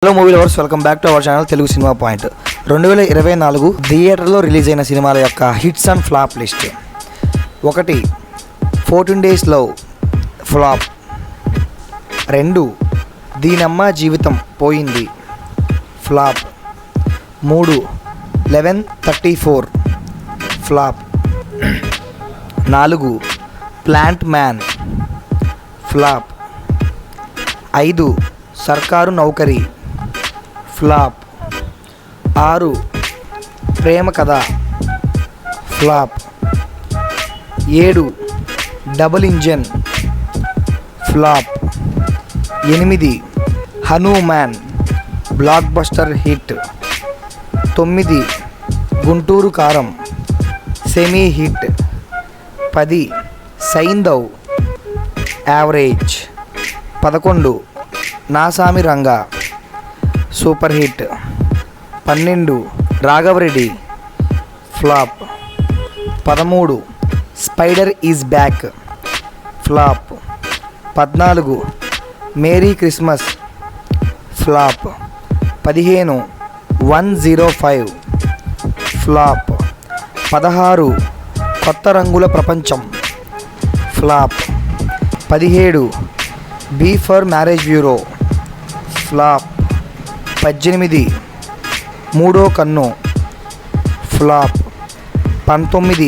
Hello movie lovers, welcome back to our channel Telugu cinema point. 2024 థియేటర్లో release అయిన సినిమాల యొక్క hits and flop list. 1 14 Days Love flop. 2 దీనమ్మ జీవితం పోయింది flop. 3 11:34 flop. 4 plant man flop. 5 సర్కారు నౌకరీ ఫ్లాప్. 6 ప్రేమ కథ flop. 7 double engine flop. 8 Hanuman block buster hit. 9 Guntur కారం semi hit. 10 Saindhav average. 11 Naa Saami Ranga super hit. 12 Raghava Reddy flop. 13 Spyder is back flop. 14 Merry Christmas flop. 15 105 flop. 16 కొత్త రంగుల ప్రపంచం flop. 17 B for marriage bureau flop. 18 మూడో కన్ను flop. 19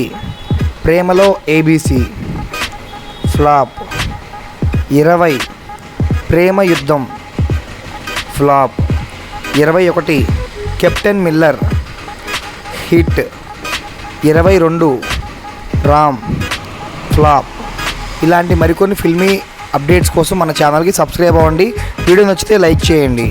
ప్రేమలో ABC flop. 20 ప్రేమ యుద్ధం flop. 21 captain Miller hit. 22 Ram flop. ఇలాంటి మరికొన్ని ఫిల్మీ అప్డేట్స్ కోసం మన ఛానల్కి సబ్స్క్రైబ్ అవ్వండి. వీడియో నచ్చితే లైక్ చేయండి.